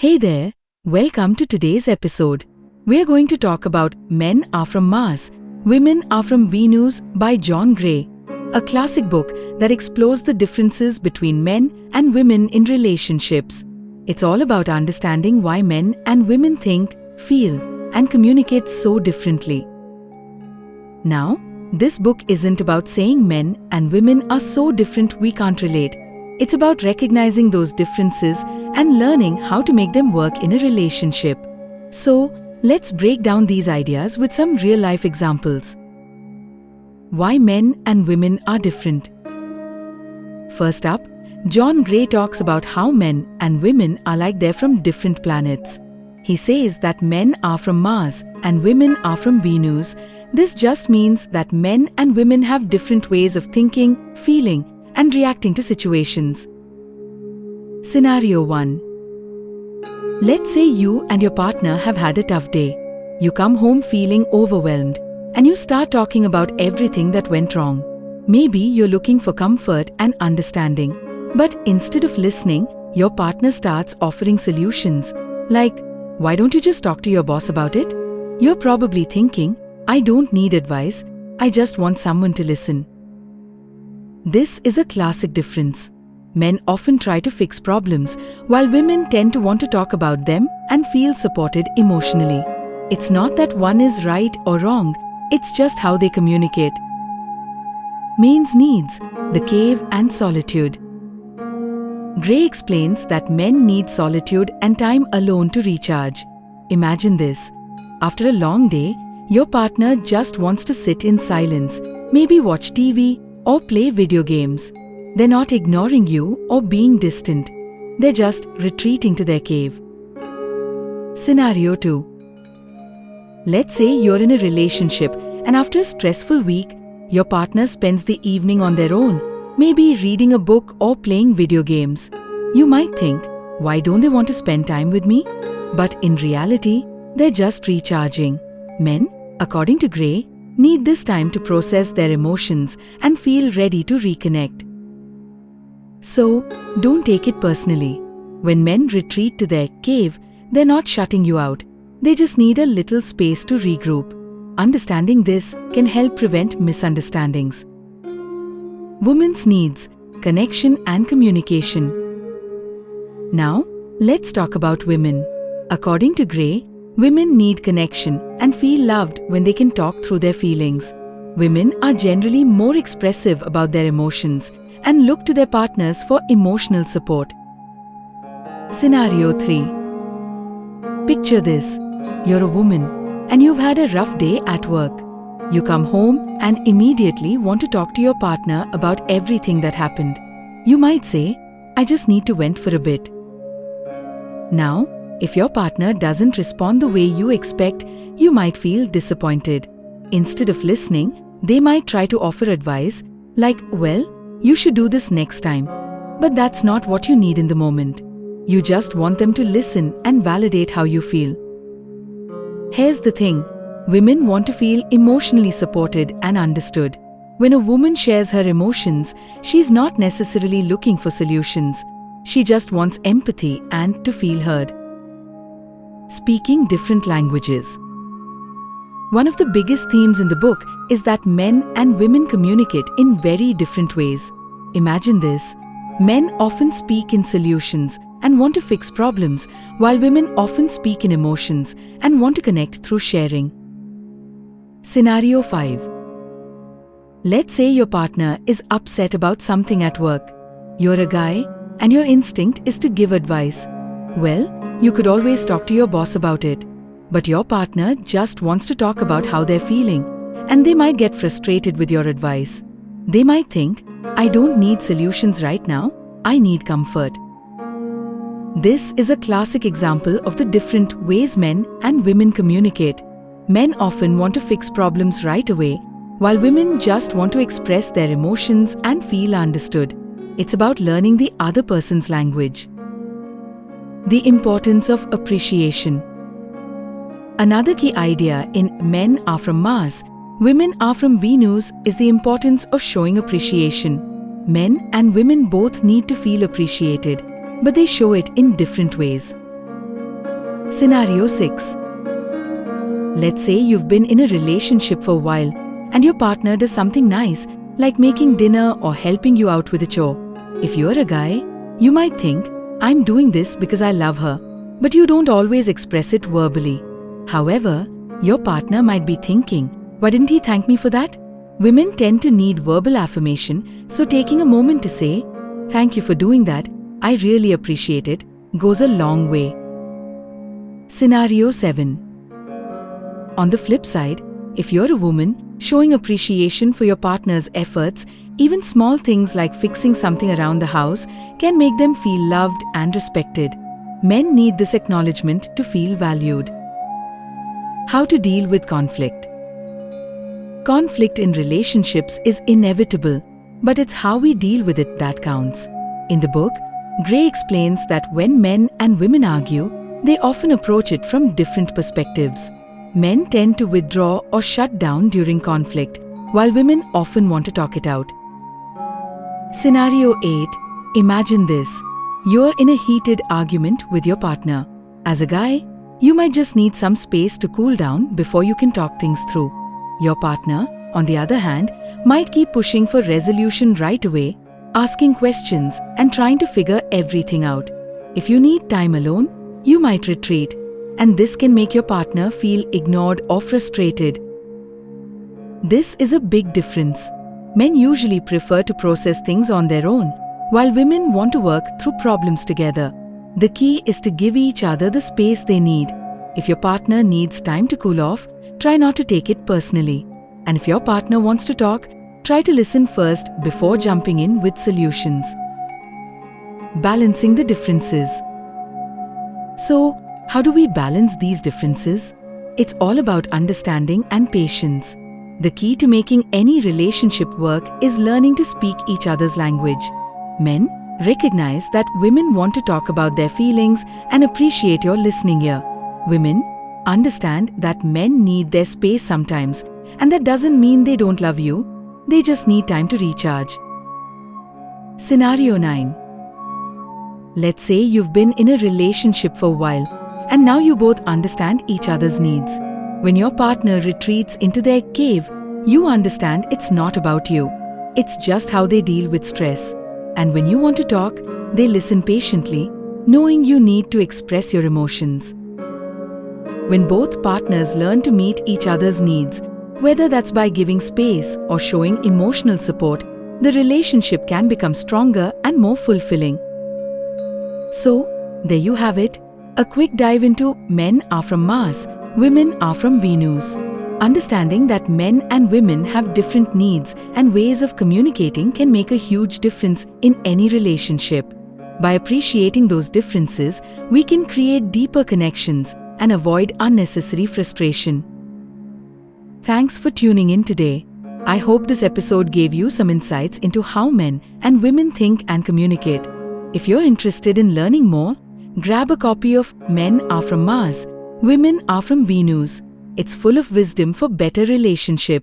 Hey there, welcome to today's episode. We are going to talk about Men Are From Mars, Women Are From Venus by John Gray, a classic book that explores the differences between men and women in relationships. It's all about understanding why men and women think, feel, and communicate so differently. Now, this book isn't about saying men and women are so different we can't relate. It's about recognizing those differences and learning how to make them work in a relationship. So, let's break down these ideas with some real-life examples. Why men and women are different. First up, John Gray talks about how men and women are like they're from different planets. He says that men are from Mars and women are from Venus. This just means that men and women have different ways of thinking, feeling, and reacting to situations. Scenario 1. Let's say you and your partner have had a tough day. You come home feeling overwhelmed, and you start talking about everything that went wrong. Maybe you're looking for comfort and understanding, but instead of listening, your partner starts offering solutions, like, "Why don't you just talk to your boss about it?" You're probably thinking, "I don't need advice, I just want someone to listen." This is a classic difference. Men often try to fix problems, while women tend to want to talk about them and feel supported emotionally. It's not that one is right or wrong, it's just how they communicate. Men's needs, the cave and solitude. Gray explains that men need solitude and time alone to recharge. Imagine this. After a long day, your partner just wants to sit in silence, maybe watch TV or play video games. They're not ignoring you or being distant. They're just retreating to their cave. Scenario 2. Let's say you're in a relationship and after a stressful week, your partner spends the evening on their own, maybe reading a book or playing video games. You might think, "Why don't they want to spend time with me?" But in reality, they're just recharging. Men, according to Gray, need this time to process their emotions and feel ready to reconnect. So, don't take it personally. When men retreat to their cave, they're not shutting you out. They just need a little space to regroup. Understanding this can help prevent misunderstandings. Women's needs, connection and communication. Now, let's talk about women. According to Gray, women need connection and feel loved when they can talk through their feelings. Women are generally more expressive about their emotions and look to their partners for emotional support. Scenario 3. Picture this. You're a woman and you've had a rough day at work. You come home and immediately want to talk to your partner about everything that happened. You might say, "I just need to vent for a bit." Now, if your partner doesn't respond the way you expect, you might feel disappointed. Instead of listening, they might try to offer advice like, "Well, you should do this next time." But that's not what you need in the moment. You just want them to listen and validate how you feel. Here's the thing. Women want to feel emotionally supported and understood. When a woman shares her emotions, she's not necessarily looking for solutions. She just wants empathy and to feel heard. Speaking different languages. One of the biggest themes in the book is that men and women communicate in very different ways. Imagine this. Men often speak in solutions and want to fix problems, while women often speak in emotions and want to connect through sharing. Scenario 5. Let's say your partner is upset about something at work. You're a guy, and your instinct is to give advice. Well, you could always talk to your boss about it. But your partner just wants to talk about how they're feeling, and they might get frustrated with your advice. They might think, "I don't need solutions right now, I need comfort." This is a classic example of the different ways men and women communicate. Men often want to fix problems right away, while women just want to express their emotions and feel understood. It's about learning the other person's language. The importance of appreciation. Another key idea in Men Are From Mars, Women Are From Venus is the importance of showing appreciation. Men and women both need to feel appreciated, but they show it in different ways. Scenario 6. Let's say you've been in a relationship for a while and your partner does something nice like making dinner or helping you out with a chore. If you're a guy, you might think, I'm doing this because I love her, but you don't always express it verbally. However, your partner might be thinking, why didn't he thank me for that? Women tend to need verbal affirmation, so taking a moment to say, thank you for doing that, I really appreciate it, goes a long way. Scenario 7. On the flip side, if you're a woman, showing appreciation for your partner's efforts, even small things like fixing something around the house, can make them feel loved and respected. Men need this acknowledgement to feel valued. How to deal with conflict. Conflict in relationships is inevitable, but it's how we deal with it that counts. In the book, Gray explains that when men and women argue, they often approach it from different perspectives. Men tend to withdraw or shut down during conflict, while women often want to talk it out. Scenario 8. Imagine this. You're in a heated argument with your partner. As a guy, you might just need some space to cool down before you can talk things through. Your partner, on the other hand, might keep pushing for resolution right away, asking questions and trying to figure everything out. If you need time alone, you might retreat, and this can make your partner feel ignored or frustrated. This is a big difference. Men usually prefer to process things on their own, while women want to work through problems together. The key is to give each other the space they need. If your partner needs time to cool off, try not to take it personally. And if your partner wants to talk, try to listen first before jumping in with solutions. Balancing the differences. So, how do we balance these differences? It's all about understanding and patience. The key to making any relationship work is learning to speak each other's language. Men, recognize that women want to talk about their feelings and appreciate your listening ear. Women, understand that men need their space sometimes, and that doesn't mean they don't love you, they just need time to recharge. Scenario 9. Let's say you've been in a relationship for a while, and now you both understand each other's needs. When your partner retreats into their cave, you understand it's not about you. It's just how they deal with stress. And when you want to talk, they listen patiently, knowing you need to express your emotions. When both partners learn to meet each other's needs, whether that's by giving space or showing emotional support, the relationship can become stronger and more fulfilling. So, there you have it, a quick dive into Men are from Mars, Women are from Venus. Understanding that men and women have different needs and ways of communicating can make a huge difference in any relationship. By appreciating those differences, we can create deeper connections and avoid unnecessary frustration. Thanks for tuning in today. I hope this episode gave you some insights into how men and women think and communicate. If you're interested in learning more, grab a copy of Men Are From Mars, Women Are From Venus. It's full of wisdom for better relationship.